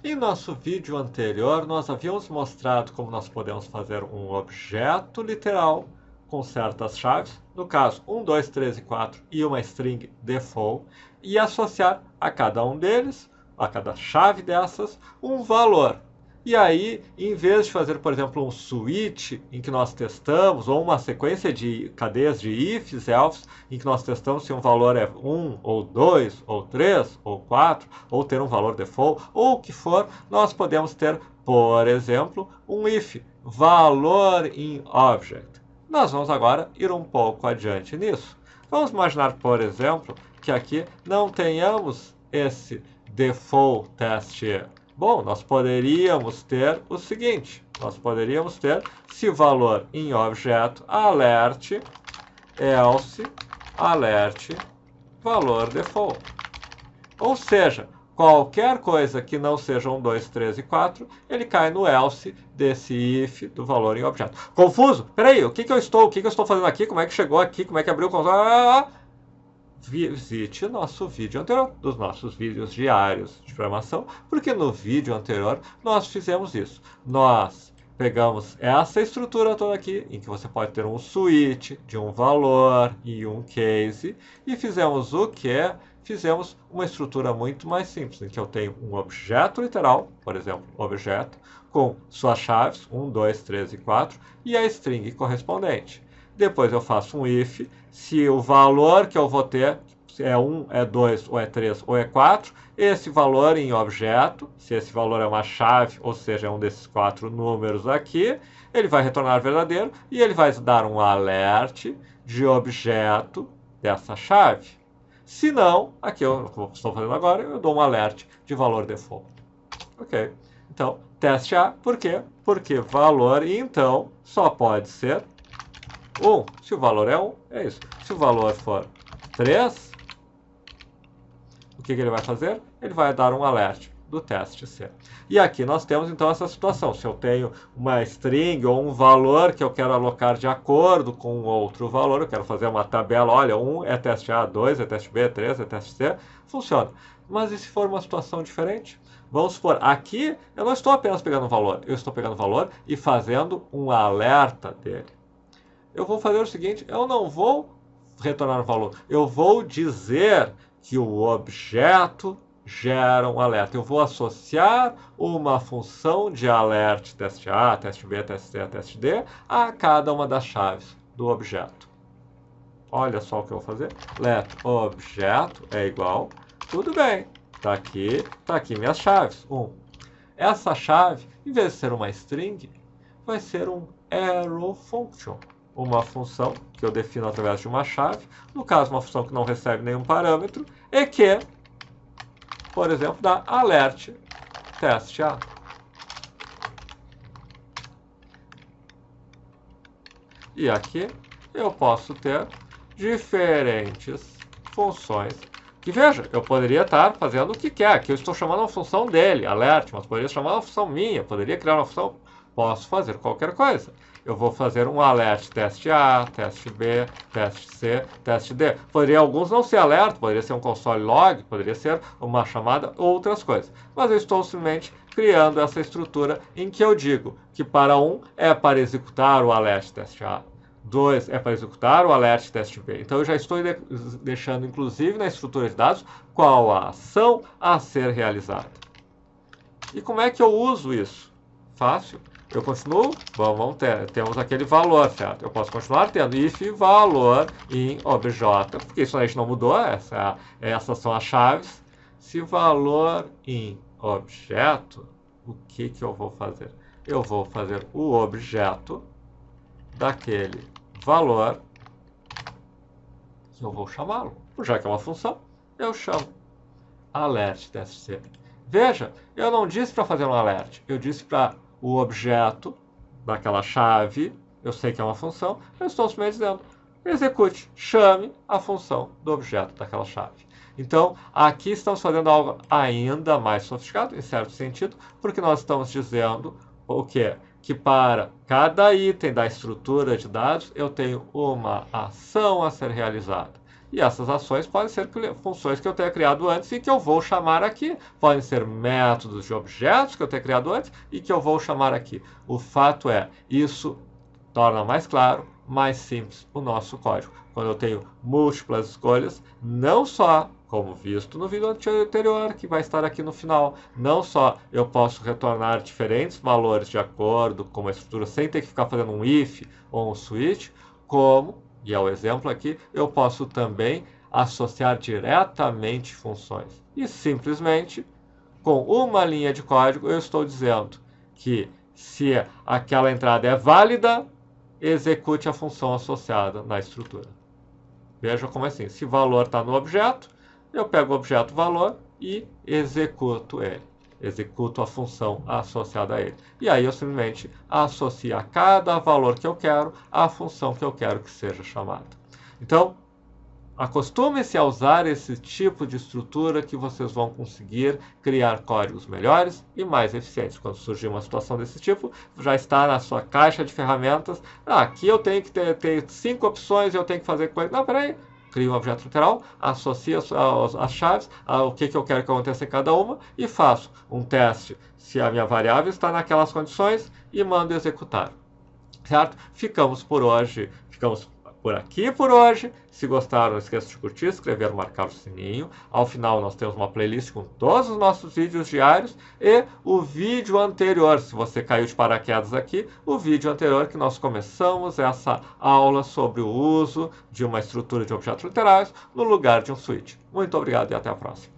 Em nosso vídeo anterior, nós havíamos mostrado como nós podemos fazer um objeto literal com certas chaves, no caso 1, 2, 3 e 4 e uma string default, e associar a cada um deles, a cada chave dessas, um valor. E aí, em vez de fazer, por exemplo, um switch em que nós testamos, ou uma sequência de cadeias de ifs, else, em que nós testamos se um valor é 1, ou 2, ou 3, ou 4, ou ter um valor default, ou o que for, nós podemos ter, por exemplo, um if, valor in object. Nós vamos agora ir um pouco adiante nisso. Vamos imaginar, por exemplo, que aqui não tenhamos esse default test. Bom, nós poderíamos ter o seguinte, nós poderíamos ter se valor em objeto alert, else, alert, valor default. Ou seja, qualquer coisa que não seja 1, 2, 3 e 4, ele cai no else desse if do valor em objeto. Confuso? Peraí, o que eu estou fazendo aqui? Como é que chegou aqui? Como é que abriu o console? Visite nosso vídeo anterior, dos nossos vídeos diários de programação, porque no vídeo anterior nós fizemos isso. Nós pegamos essa estrutura toda aqui, em que você pode ter um switch de um valor e um case, e fizemos o quê? Fizemos uma estrutura muito mais simples, em que eu tenho um objeto literal, por exemplo, objeto, com suas chaves, 1, 2, 3 e 4, e a string correspondente. Depois eu faço um if, se o valor que eu vou ter é 1, é 2, ou é 3, ou é 4, esse valor em objeto, se esse valor é uma chave, ou seja, é um desses 4 números aqui, ele vai retornar verdadeiro e ele vai dar um alert de objeto dessa chave. Se não, aqui eu estou fazendo agora, eu dou um alert de valor default. Ok. Então, teste A, por quê? Porque valor, então, só pode ser 1. Se o valor é 1, é isso. Se o valor for 3, o que ele vai fazer? Ele vai dar um alert do teste C. E aqui nós temos então essa situação. Se eu tenho uma string ou um valor que eu quero alocar de acordo com outro valor, eu quero fazer uma tabela, olha, 1 é teste A, 2 é teste B, 3 é teste C, funciona. Mas e se for uma situação diferente? Vamos supor, aqui eu não estou apenas pegando um valor, eu estou pegando o valor e fazendo um alerta dele. Eu vou fazer o seguinte, eu não vou retornar o valor, eu vou dizer que o objeto gera um alerta. Eu vou associar uma função de alert teste A, teste B, teste C, teste D a cada uma das chaves do objeto. Olha só o que eu vou fazer. Let objeto é igual, tudo bem, tá aqui minhas chaves. 1. Essa chave, em vez de ser uma string, vai ser um arrow function. Uma função que eu defino através de uma chave, no caso uma função que não recebe nenhum parâmetro, e que, por exemplo, dá alert teste A. E aqui eu posso ter diferentes funções. Que veja, eu poderia estar fazendo o que quer. Aqui eu estou chamando uma função dele, alert, mas poderia chamar uma função minha, poderia criar uma função. Posso fazer qualquer coisa. Eu vou fazer um alert teste A, teste B, teste C, teste D. Poderia alguns não ser alerta, poderia ser um console log, poderia ser uma chamada, outras coisas. Mas eu estou simplesmente criando essa estrutura em que eu digo que para 1 é para executar o alert teste A, 2 é para executar o alert teste B. Então eu já estou deixando, inclusive, na estrutura de dados, qual a ação a ser realizada. E como é que eu uso isso? Fácil. Eu continuo, temos aquele valor, certo? Eu posso continuar tendo if valor em objeto, porque isso a gente não mudou, essas são as chaves. Se valor em objeto, o que eu vou fazer? Eu vou fazer o objeto daquele valor que eu vou chamá-lo. Já que é uma função, eu chamo alert teste C. Veja, eu não disse para fazer um alert, eu disse para o objeto daquela chave, eu sei que é uma função, eu estou simplesmente dizendo, execute, chame a função do objeto daquela chave. Então, aqui estamos fazendo algo ainda mais sofisticado, em certo sentido, porque nós estamos dizendo o quê? Que para cada item da estrutura de dados, eu tenho uma ação a ser realizada. E essas ações podem ser funções que eu tenha criado antes e que eu vou chamar aqui. Podem ser métodos de objetos que eu tenha criado antes e que eu vou chamar aqui. O fato é, isso torna mais claro, mais simples o nosso código. Quando eu tenho múltiplas escolhas, não só, como visto no vídeo anterior, que vai estar aqui no final, não só eu posso retornar diferentes valores de acordo com a estrutura, sem ter que ficar fazendo um if ou um switch, como, e é o exemplo aqui, eu posso também associar diretamente funções. E simplesmente, com uma linha de código, eu estou dizendo que se aquela entrada é válida, execute a função associada na estrutura. Veja como é assim, se valor está no objeto, eu pego o objeto valor e executo ele. Executo a função associada a ele. E aí eu simplesmente associo a cada valor que eu quero a função que eu quero que seja chamada. Então, acostume-se a usar esse tipo de estrutura que vocês vão conseguir criar códigos melhores e mais eficientes. Quando surgir uma situação desse tipo, já está na sua caixa de ferramentas. Aqui eu tenho que ter 5 opções e eu tenho que fazer coisa. Não, peraí. Crio um objeto literal, associo as chaves, o que eu quero que aconteça em cada uma e faço um teste se a minha variável está naquelas condições e mando executar. Certo? Ficamos por aqui por hoje. Se gostaram, não esqueça de curtir, inscrever, marcar o sininho. Ao final nós temos uma playlist com todos os nossos vídeos diários e o vídeo anterior, se você caiu de paraquedas aqui, o vídeo anterior que nós começamos essa aula sobre o uso de uma estrutura de objetos literais no lugar de um switch. Muito obrigado e até a próxima.